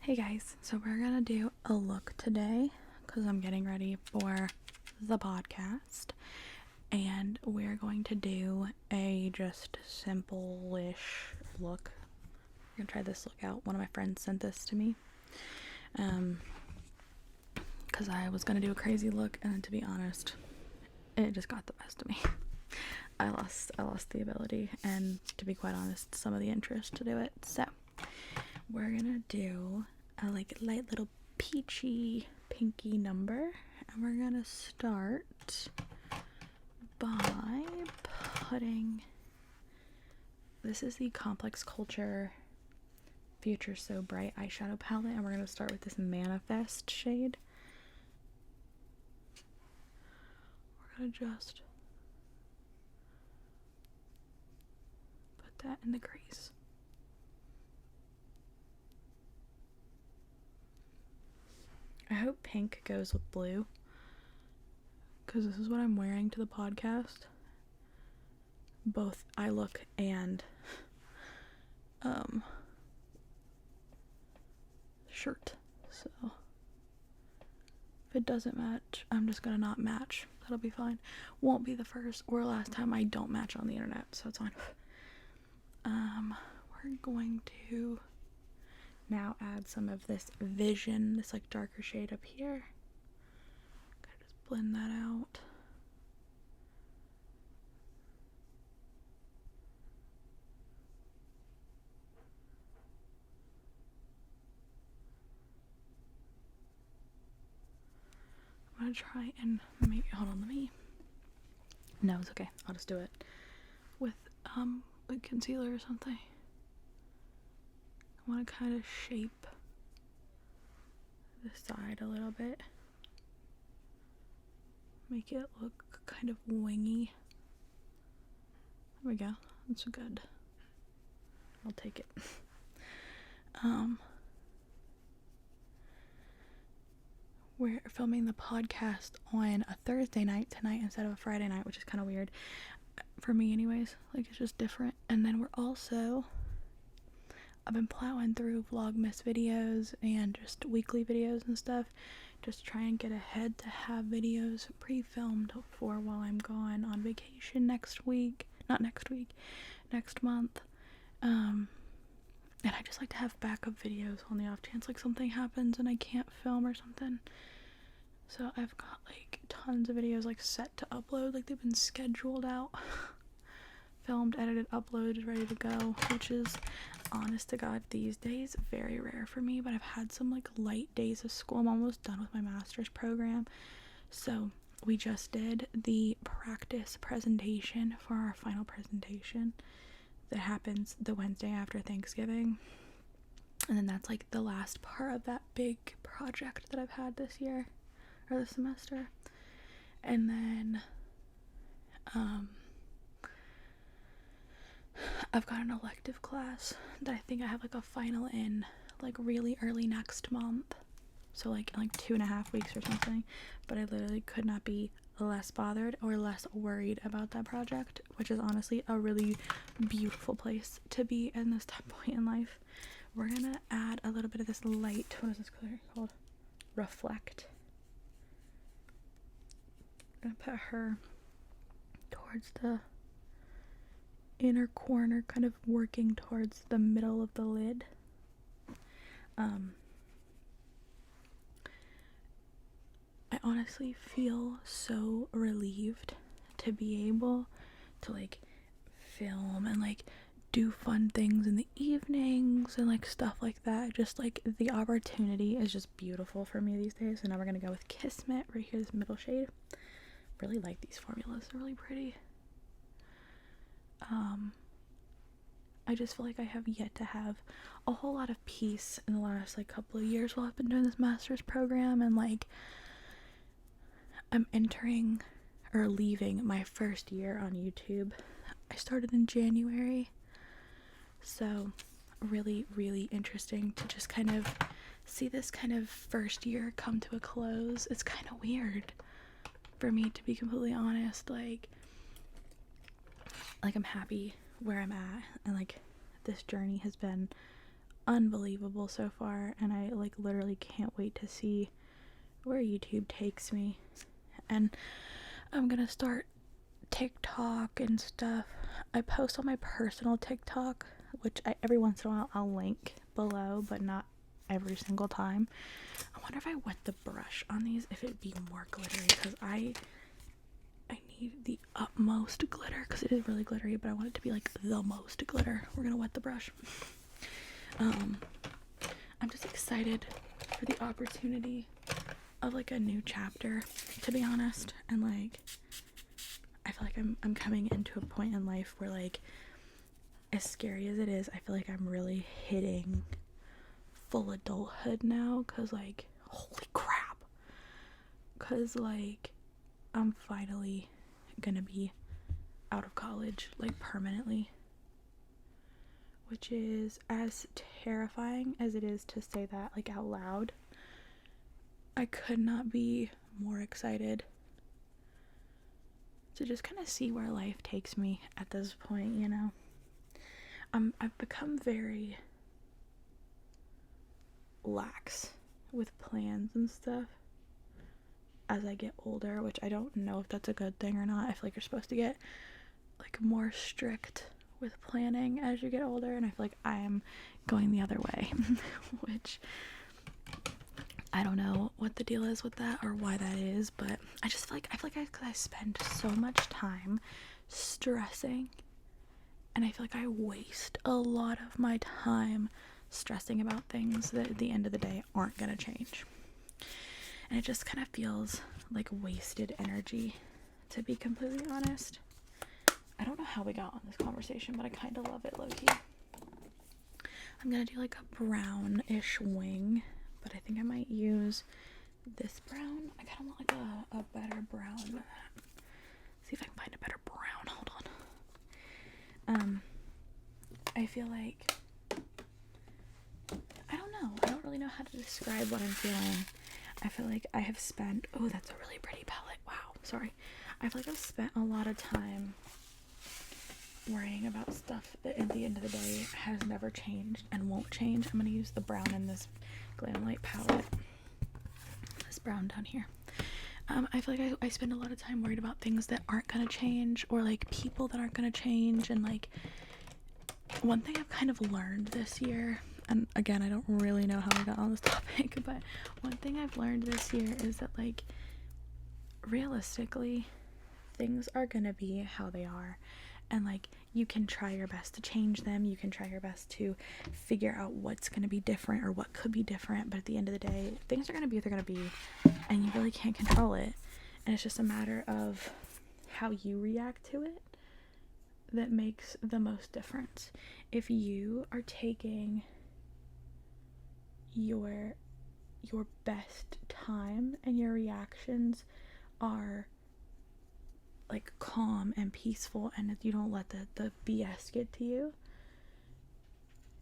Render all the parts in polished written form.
Hey guys, so we're gonna do a look today because I'm getting ready for the podcast, and we're going to do a just simple-ish look. We're gonna try this look out. One of my friends sent this to me because I was gonna do a crazy look, and to be honest, it just got the best of me. I lost the ability and, to be quite honest, some of the interest to do it. So we're gonna do a light little peachy pinky number, and we're gonna start by putting, this is the Complex Culture Future So Bright eyeshadow palette, and we're gonna start with this Manifest shade. We're gonna just put that in the crease. I hope pink goes with blue, because this is what I'm wearing to the podcast. Both eye look and shirt. So if it doesn't match, I'm just gonna not match. That'll be fine. Won't be the first or last time I don't match on the internet, so it's fine. We're going to now add some of this Vision, this like darker shade up here. Gotta just blend that out. I'm gonna try and make, hold on, no, it's okay, I'll just do it with like concealer or something. I want to kind of shape the side a little bit, make it look kind of wingy. There we go, that's good. I'll take it. We're filming the podcast on a Thursday night tonight instead of a Friday night, which is kind of weird for me anyways. Like, it's just different. And then I've been plowing through Vlogmas videos and just weekly videos and stuff, just try and get ahead to have videos pre-filmed for while I'm gone on vacation next month. And I just like to have backup videos on the off chance like something happens and I can't film or something. So I've got like tons of videos like set to upload, like they've been scheduled out, filmed, edited, uploaded, ready to go, which is, honest to God, these days very rare for me. But I've had some like light days of school. I'm almost done with my master's program, so we just did the practice presentation for our final presentation that happens the Wednesday after Thanksgiving, and then that's like the last part of that big project that I've had this year or this semester. And then I've got an elective class that I think I have like a final in like really early next month, so like in like 2.5 weeks or something. But I literally could not be less bothered or less worried about that project, which is honestly a really beautiful place to be in this point in life. We're gonna add a little bit of this light, what is this color called? Reflect. I'm gonna put her towards the inner corner, kind of working towards the middle of the lid. I honestly feel so relieved to be able to like film and like do fun things in the evenings and like stuff like that. Just like the opportunity is just beautiful for me these days. So now we're gonna go with Kismet right here, this middle shade. Really like these formulas, they're really pretty. I just feel like I have yet to have a whole lot of peace in the last like couple of years while I've been doing this master's program, and like I'm entering or leaving my first year on YouTube. I started in January, so really interesting to just kind of see this kind of first year come to a close. It's kind of weird for me, to be completely honest. Like I'm happy where I'm at, and like this journey has been unbelievable so far, and I like literally can't wait to see where YouTube takes me. And I'm gonna start TikTok and stuff. I post on my personal TikTok, which every once in a while I'll link below, but not every single time. I wonder if I wet the brush on these, if it'd be more glittery, because I need the utmost glitter, because it is really glittery, but I want it to be like the most glitter. We're gonna wet the brush. I'm just excited for the opportunity of like a new chapter, to be honest. And like I feel like I'm coming into a point in life where, like, as scary as it is, I feel like I'm really hitting full adulthood now, because like, holy crap, because like I'm finally gonna be out of college, like permanently, which is as terrifying as it is to say that like out loud. I could not be more excited to just kind of see where life takes me at this point, you know. I've become very lax with plans and stuff as I get older, which I don't know if that's a good thing or not. I feel like you're supposed to get like more strict with planning as you get older, and I feel like I am going the other way, which I don't know what the deal is with that or why that is, but I just feel like I spend so much time stressing, and I feel like I waste a lot of my time stressing about things that at the end of the day aren't gonna change. And it just kind of feels like wasted energy, to be completely honest. I don't know how we got on this conversation, but I kind of love it, low-key. I'm gonna do like a brownish wing, but I think I might use this brown. I kind of want like a better brown. See if I can find a better brown. Hold on. I feel like, I don't know. I don't really know how to describe what I'm feeling. I feel like I have spent, oh, that's a really pretty palette. Wow, sorry. I feel like I've spent a lot of time worrying about stuff that at the end of the day has never changed and won't change. I'm gonna use the brown in this Glam Light palette. This brown down here. I feel like I spend a lot of time worried about things that aren't gonna change, or like people that aren't gonna change. And like, one thing I've kind of learned this year, and again, I don't really know how I got on this topic, but one thing I've learned this year is that like, realistically, things are gonna be how they are. And like, you can try your best to change them, you can try your best to figure out what's going to be different or what could be different, but at the end of the day, things are going to be what they're going to be, and you really can't control it. And it's just a matter of how you react to it that makes the most difference. If you are taking your best time and your reactions are like calm and peaceful, and if you don't let the BS get to you,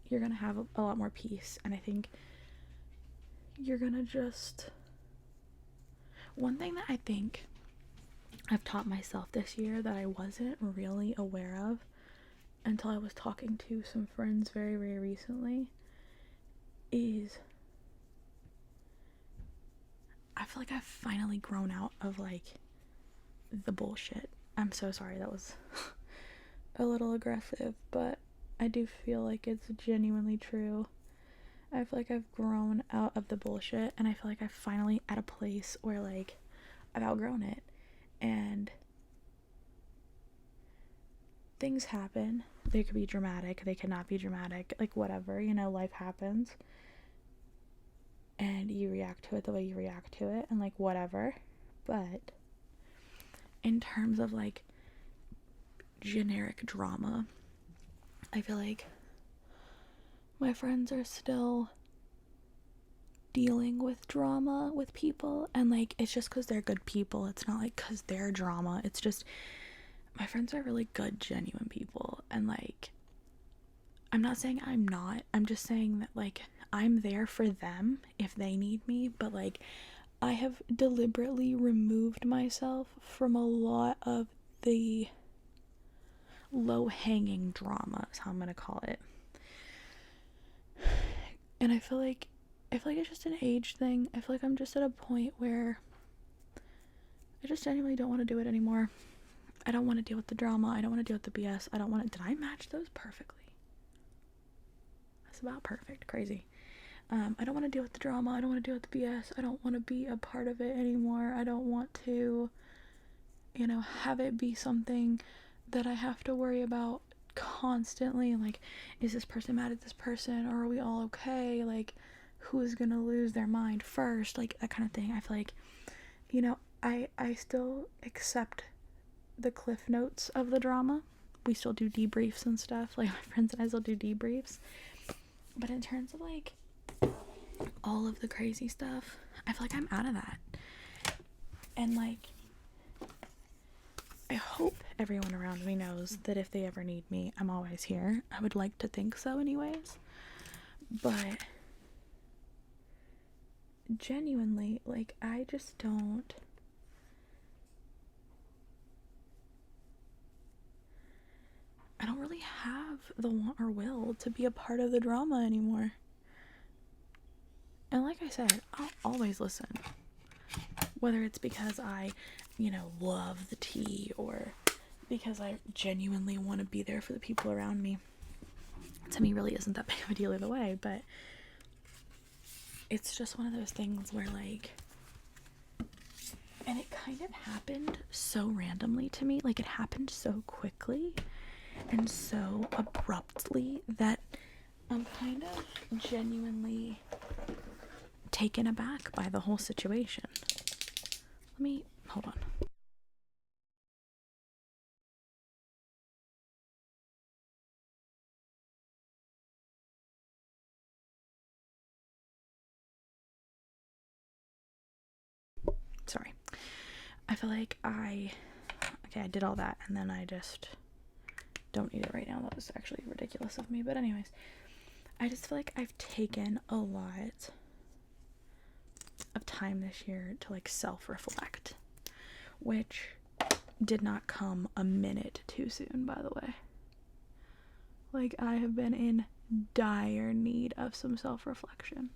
you're gonna have a lot more peace. And I think you're gonna just, one thing that I think I've taught myself this year that I wasn't really aware of until I was talking to some friends very, very recently, is I feel like I've finally grown out of like the bullshit. I'm so sorry, that was a little aggressive, but I do feel like it's genuinely true. I feel like I've grown out of the bullshit, and I feel like I'm finally at a place where like I've outgrown it, and things happen. They could be dramatic, they could not be dramatic, like whatever, you know, life happens, and you react to it the way you react to it, and like whatever. But in terms of like generic drama, I feel like my friends are still dealing with drama with people, and like it's just because they're good people. It's not like because they're drama. It's just my friends are really good, genuine people, and like I'm not saying I'm not. I'm just saying that like I'm there for them if they need me, but like I have deliberately removed myself from a lot of the low-hanging drama, is how I'm gonna call it. And I feel like it's just an age thing. I feel like I'm just at a point where I just genuinely don't want to do it anymore. I don't want to deal with the drama. I don't want to deal with the BS. I don't want to. Did I match those perfectly? That's about perfect. Crazy. I don't want to deal with the drama. I don't want to deal with the BS. I don't want to be a part of it anymore. I don't want to, have it be something that I have to worry about constantly. Like, is this person mad at this person? Or are we all okay? Like, who is gonna lose their mind first? Like, that kind of thing. I feel like, I still accept the cliff notes of the drama. We still do debriefs and stuff. Like, my friends and I still do debriefs. But in terms of, like, all of the crazy stuff, I feel like I'm out of that. And, like, I hope everyone around me knows that if they ever need me, I'm always here. I would like to think so anyways. But genuinely, like, I just don't really have the want or will to be a part of the drama anymore. And like I said, I'll always listen. Whether it's because I, love the tea, or because I genuinely want to be there for the people around me. To me, really isn't that big of a deal either way, but it's just one of those things where, like, and it kind of happened so randomly to me. Like, it happened so quickly and so abruptly that I'm kind of genuinely taken aback by the whole situation. Hold on. Sorry. I feel like I did all that and then I just don't need it right now. That was actually ridiculous of me. But anyways, I just feel like I've taken a lot of time this year to, like, self-reflect, which did not come a minute too soon, by the way. Like, I have been in dire need of some self-reflection.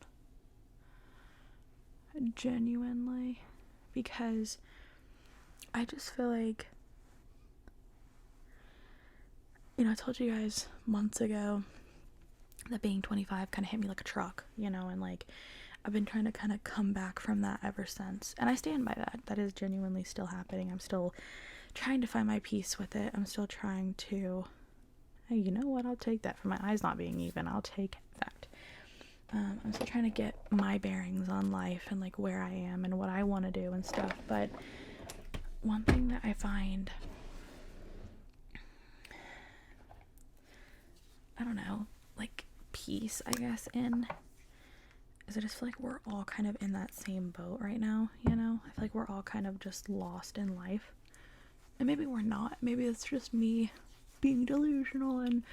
Genuinely. Because I just feel like, I told you guys months ago that being 25 kind of hit me like a truck, and, like, I've been trying to kind of come back from that ever since. And I stand by that. That is genuinely still happening. I'm still trying to find my peace with it. I'm still trying to, hey, you know what? I'll take that for my eyes not being even. I'll take that. I'm still trying to get my bearings on life and, like, where I am and what I want to do and stuff. But one thing that I find, I don't know, like, peace, I guess, in, is I just feel like we're all kind of in that same boat right now, I feel like we're all kind of just lost in life. And maybe we're not. Maybe it's just me being delusional and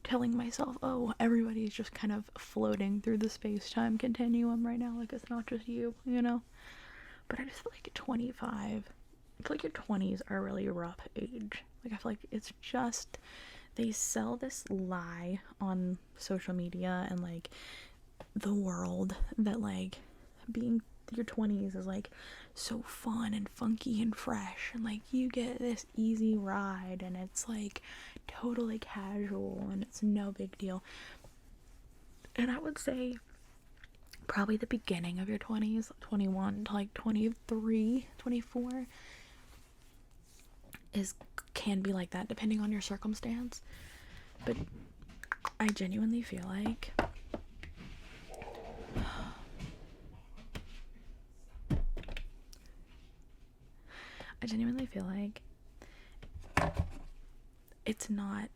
telling myself, oh, everybody's just kind of floating through the space-time continuum right now, like, it's not just you, But I just feel like 25, I feel like your 20s are a really rough age. Like, I feel like it's just, they sell this lie on social media and, like, the world that, like, being your 20s is, like, so fun and funky and fresh, and, like, you get this easy ride and it's, like, totally casual and it's no big deal. And I would say probably the beginning of your 20s, 21 to, like, 23, 24, can be like that depending on your circumstance. But I genuinely feel like it's not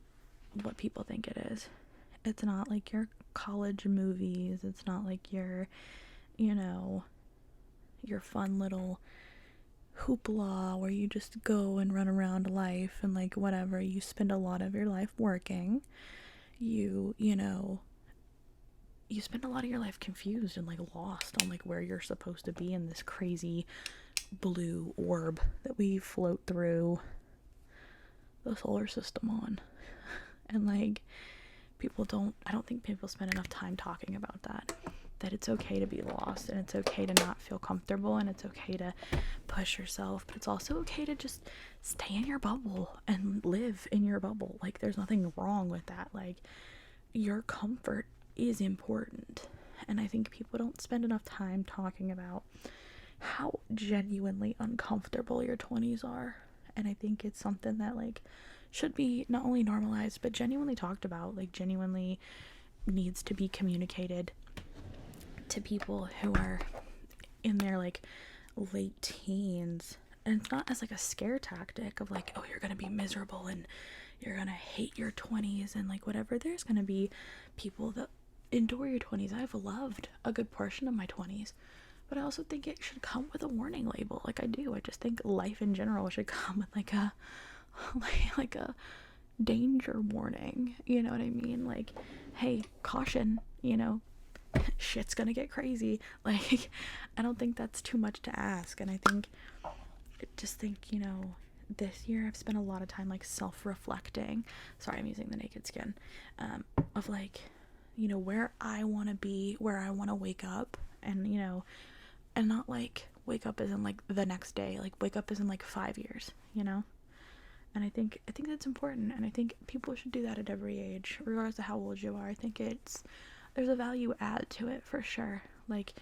what people think it is. It's not like your college movies. It's not like your fun little hoopla where you just go and run around life and, like, whatever. You spend a lot of your life working. You spend a lot of your life confused and, like, lost on, like, where you're supposed to be in this crazy blue orb that we float through the solar system on. And, like, I don't think people spend enough time talking about that it's okay to be lost, and it's okay to not feel comfortable, and it's okay to push yourself, but it's also okay to just stay in your bubble and live in your bubble. Like, there's nothing wrong with that. Like, your comfort is important, and I think people don't spend enough time talking about how genuinely uncomfortable your 20s are. And I think it's something that, like, should be not only normalized but genuinely talked about, like genuinely needs to be communicated to people who are in their like late teens. And it's not as like a scare tactic of like, oh, you're gonna be miserable and you're gonna hate your 20s and like whatever. There's gonna be people that endure your 20s. I've loved a good portion of my 20s, but I also think it should come with a warning label. Like, I do. I just think life in general should come with like a like a danger warning. You know what I mean? Like, hey, caution, you know, shit's gonna get crazy. Like, I don't think that's too much to ask. And I just think, you know, this year I've spent a lot of time like self-reflecting. Sorry, I'm using the naked skin. Of like, you know, where I want to be, where I want to wake up, and you know, and not like wake up as in like the next day, like wake up as in like 5 years, you know. And I think that's important, and I think people should do that at every age, regardless of how old you are. I think there's a value add to it for sure. Like,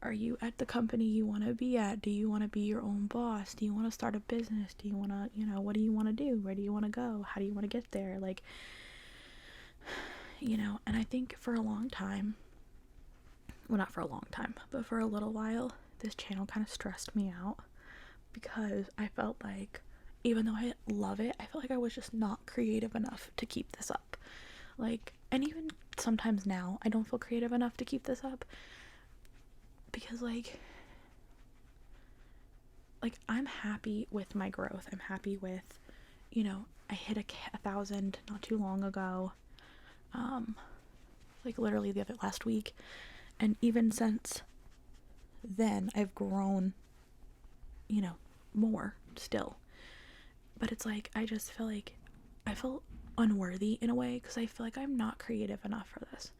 are you at the company you want to be at? Do you want to be your own boss? Do you want to start a business? Do you want to, you know, what do you want to do? Where do you want to go? How do you want to get there? Like, you know, and I think for a long time, well, not for a long time, but for a little while, this channel kind of stressed me out because I felt like, even though I love it, I felt like I was just not creative enough to keep this up. Like, and even sometimes now, I don't feel creative enough to keep this up because like I'm happy with my growth. I'm happy with, you know, I hit 1,000 not too long ago, like literally last week, and even since then I've grown, you know, more still. But it's like, I just feel like I feel unworthy in a way because I feel like I'm not creative enough for this.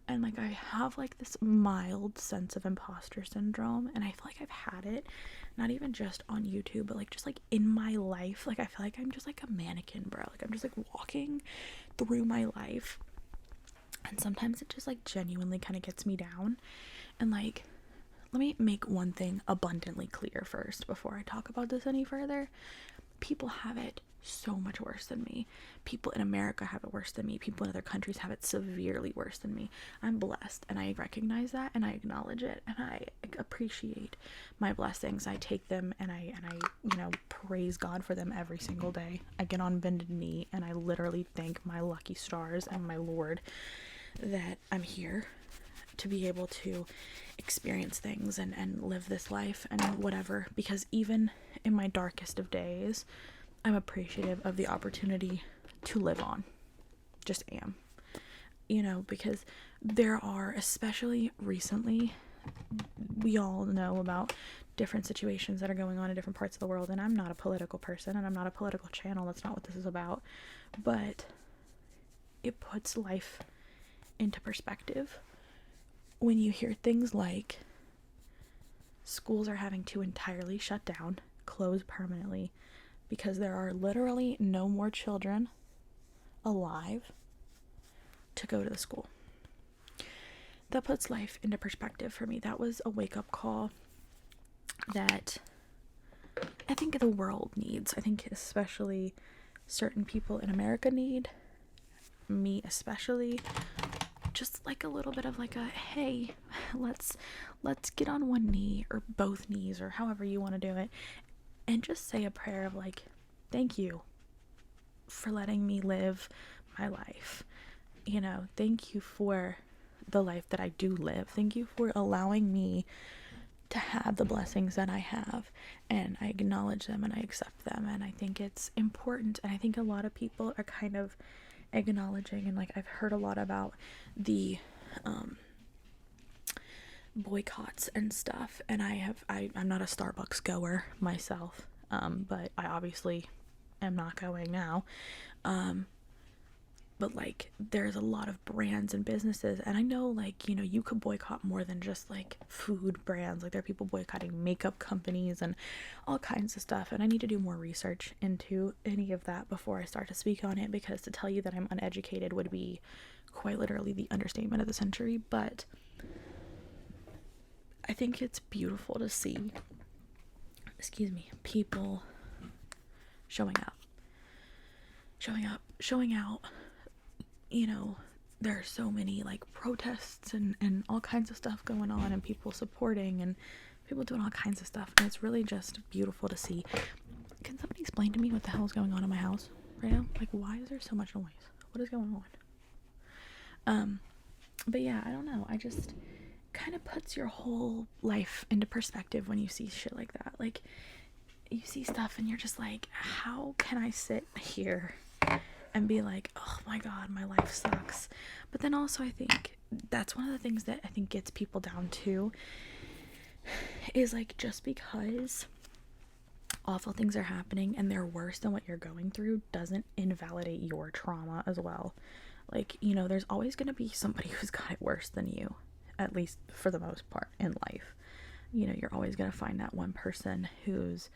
And like, I have like this mild sense of imposter syndrome, and I feel like I've had it not even just on YouTube, but like just like in my life. Like, I feel like I'm just like a mannequin, bro. Like, I'm just like walking through my life, and sometimes it just like genuinely kind of gets me down. And like, let me make one thing abundantly clear first before I talk about this any further. People have it so much worse than me. People in America have it worse than me. People in other countries have it severely worse than me. I'm blessed, and I recognize that, and I acknowledge it, and I appreciate my blessings. I take them, and I you know, praise God for them every single day. I get on bended knee, and I literally thank my lucky stars and my Lord that I'm here to be able to experience things and live this life and whatever, because even in my darkest of days, I'm appreciative of the opportunity to live on. Just am. You know, because there are, especially recently, we all know about different situations that are going on in different parts of the world, and I'm not a political person, and I'm not a political channel. That's not what this is about. But it puts life into perspective when you hear things like schools are having to entirely shut down, close permanently, because there are literally no more children alive to go to the school. That puts life into perspective for me. That was a wake-up call that I think the world needs. I think especially certain people in America need, me especially. Just like a little bit of like a, hey, let's get on one knee or both knees or however you want to do it, and just say a prayer of like, thank you for letting me live my life. You know, thank you for the life that I do live. Thank you for allowing me to have the blessings that I have, and I acknowledge them and I accept them. And I think it's important, and I think a lot of people are kind of acknowledging, and like I've heard a lot about the boycotts and stuff, and I'm not a Starbucks goer myself, but I obviously am not going now, but like there's a lot of brands and businesses, and I know like, you know, you could boycott more than just like food brands. Like there are people boycotting makeup companies and all kinds of stuff, and I need to do more research into any of that before I start to speak on it, because to tell you that I'm uneducated would be quite literally the understatement of the century. But I think it's beautiful to see, people showing out. You know, there are so many like protests and all kinds of stuff going on, and people supporting and people doing all kinds of stuff, and it's really just beautiful to see. Can somebody explain to me what the hell is going on in my house right now? Like, why is there so much noise? What is going on? But yeah, I don't know, I just kind of puts your whole life into perspective when you see shit like that. Like, you see stuff and you're just like, how can I sit here and be like, oh my god, my life sucks? But then also I think that's one of the things that I think gets people down too, is like, just because awful things are happening and they're worse than what you're going through doesn't invalidate your trauma as well. Like, you know, there's always going to be somebody who's got it worse than you, at least for the most part in life. You know, you're always going to find that one person who's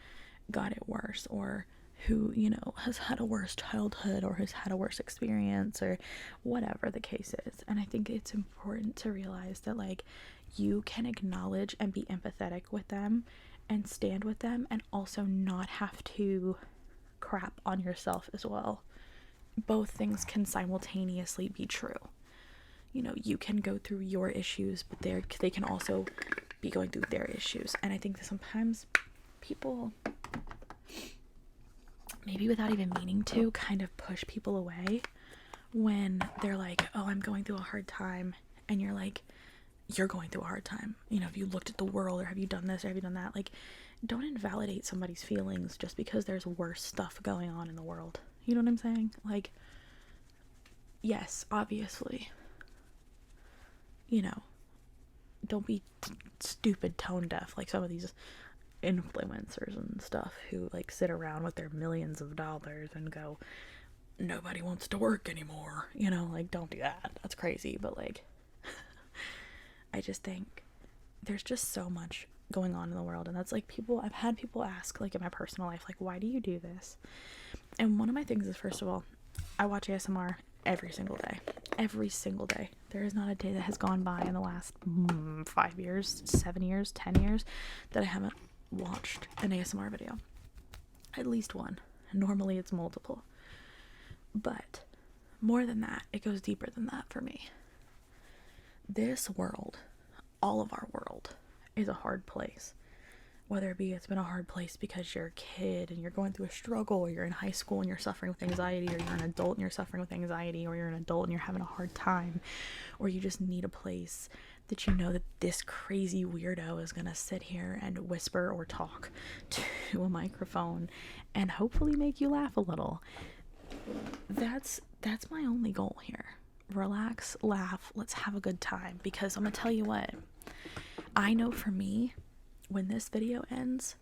got it worse, or who, you know, has had a worse childhood, or has had a worse experience, or whatever the case is. And I think it's important to realize that, like, you can acknowledge and be empathetic with them and stand with them, and also not have to crap on yourself as well. Both things can simultaneously be true. You know, you can go through your issues, but they can also be going through their issues. And I think that sometimes people, maybe without even meaning to, kind of push people away when they're like, oh, I'm going through a hard time. And you're like, you're going through a hard time. You know, have you looked at the world, or have you done this, or have you done that? Like, don't invalidate somebody's feelings just because there's worse stuff going on in the world. You know what I'm saying? Like, yes, obviously, you know, don't be stupid tone deaf like some of these influencers and stuff who like sit around with their millions of dollars and go, nobody wants to work anymore. You know, like, don't do that. That's crazy. But like, I just think there's just so much going on in the world, and that's like, I've had people ask, like, in my personal life, like, why do you do this? And one of my things is, first of all, I watch ASMR every single day. There is not a day that has gone by in the last 5 years, 7 years, 10 years that I haven't watched an ASMR video. At least one. Normally it's multiple. But more than that, it goes deeper than that for me. This world, all of our world, is a hard place. Whether it be it's been a hard place because you're a kid and you're going through a struggle, or you're in high school and you're suffering with anxiety, or you're an adult and you're suffering with anxiety, or you're an adult and you're having a hard time, or you just need a place that you know that this crazy weirdo is gonna sit here and whisper or talk to a microphone and hopefully make you laugh a little. That's my only goal here. Relax, laugh, let's have a good time. Because I'm gonna tell you what, I know for me, when this video ends,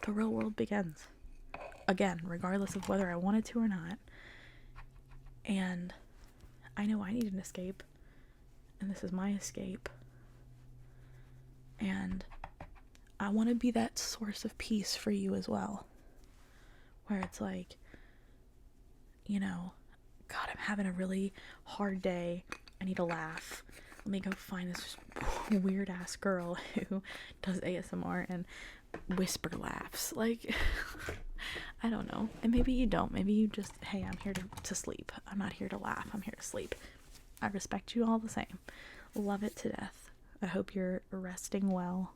the real world begins. Again, regardless of whether I wanted to or not. And I know I need an escape. And this is my escape. And I want to be that source of peace for you as well. Where it's like, you know, God, I'm having a really hard day. I need to laugh. Let me go find this weird ass girl who does ASMR and whisper laughs. Like, I don't know. And maybe you don't. Maybe you just, hey, I'm here to sleep. I'm not here to laugh. I'm here to sleep. I respect you all the same. Love it to death. I hope you're resting well.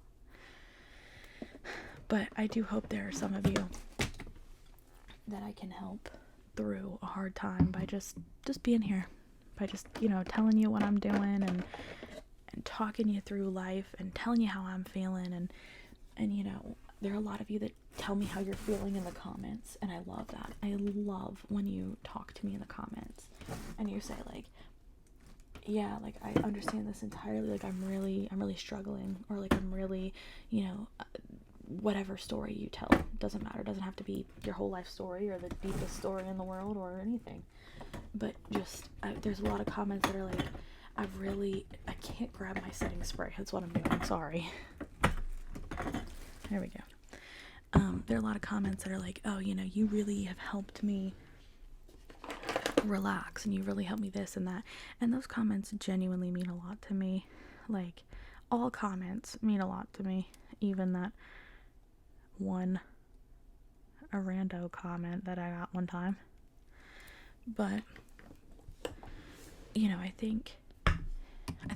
But I do hope there are some of you that I can help through a hard time by just being here. By just, you know, telling you what I'm doing and talking you through life and telling you how I'm feeling, and you know, there are a lot of you that tell me how you're feeling in the comments, and I love that. I love when you talk to me in the comments and you say like, yeah, like, I understand this entirely, like, I'm really struggling, or like, I'm really, you know, whatever story you tell. It doesn't matter. It doesn't have to be your whole life story or the deepest story in the world or anything. But just, there's a lot of comments that are like, I can't grab my setting spray. That's what I'm doing. Sorry. There we go. There are a lot of comments that are like, oh, you know, you really have helped me relax, and you really helped me this and that. And those comments genuinely mean a lot to me. Like, all comments mean a lot to me. Even that a rando comment that I got one time. But, you know, I think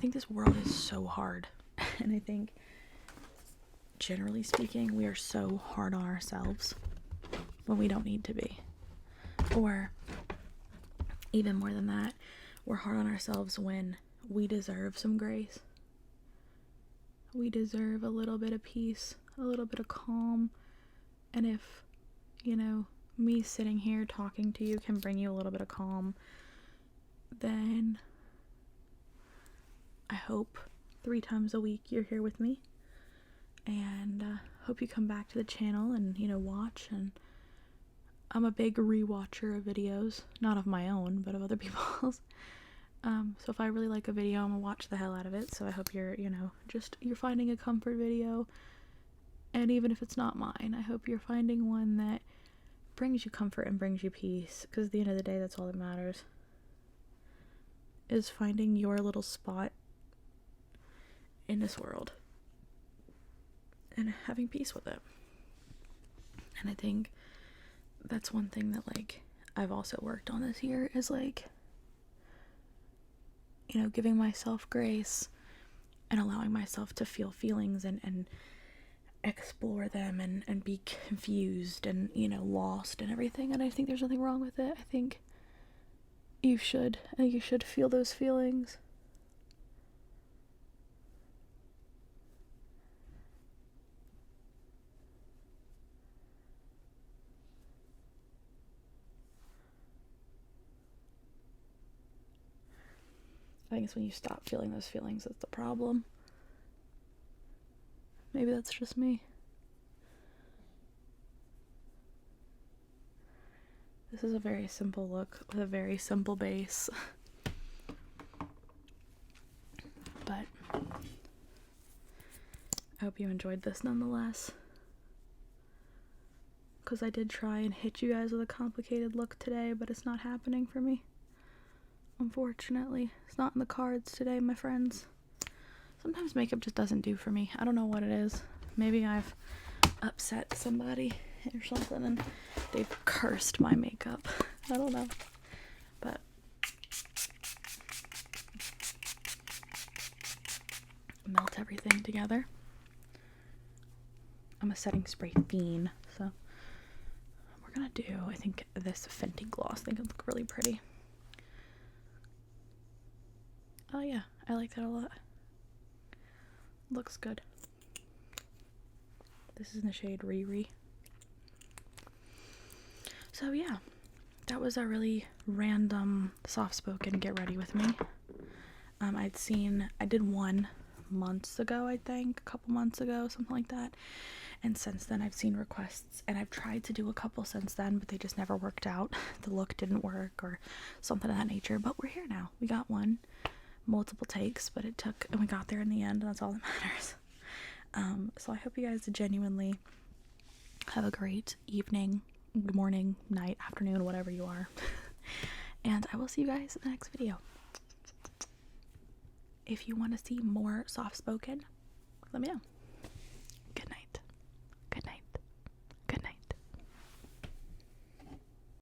this world is so hard. And I think, generally speaking, we are so hard on ourselves when we don't need to be. Or, even more than that, we're hard on ourselves when we deserve some grace. We deserve a little bit of peace, a little bit of calm. And if, you know, me sitting here talking to you can bring you a little bit of calm, then I hope 3 times a week you're here with me. And hope you come back to the channel and, you know, watch. And I'm a big rewatcher of videos, not of my own, but of other people's. So if I really like a video, I'm gonna watch the hell out of it. So I hope you're, you know, you're finding a comfort video. And even if it's not mine, I hope you're finding one that brings you comfort and brings you peace. Because at the end of the day, that's all that matters. Is finding your little spot in this world. And having peace with it. And I think that's one thing that, like, I've also worked on this year is, like, you know, giving myself grace and allowing myself to feel feelings and explore them and be confused and, you know, lost and everything. And I think there's nothing wrong with it. I think you should feel those feelings. I think it's when you stop feeling those feelings that's the problem. Maybe that's just me. This is a very simple look with a very simple base. But I hope you enjoyed this nonetheless. Because I did try and hit you guys with a complicated look today, but it's not happening for me. Unfortunately, it's not in the cards today, my friends. Sometimes makeup just doesn't do for me. I don't know what it is. Maybe I've upset somebody or something and they've cursed my makeup. I don't know. But melt everything together. I'm a setting spray fiend, so we're gonna do, I think, this Fenty gloss. I think it'll look really pretty. Oh yeah, I like that a lot. Looks good. This is in the shade Riri. So yeah, that was a really random soft-spoken get ready with me. I did one months ago, I think, a couple months ago, something like that. And since then I've seen requests, and I've tried to do a couple since then, but they just never worked out. The look didn't work or something of that nature, but we're here now. We got one. Multiple takes, but it took, and we got there in the end, and that's all that matters. So I hope you guys genuinely have a great evening, morning, night, afternoon, whatever you are. And I will see you guys in the next video. If you want to see more soft spoken, let me know.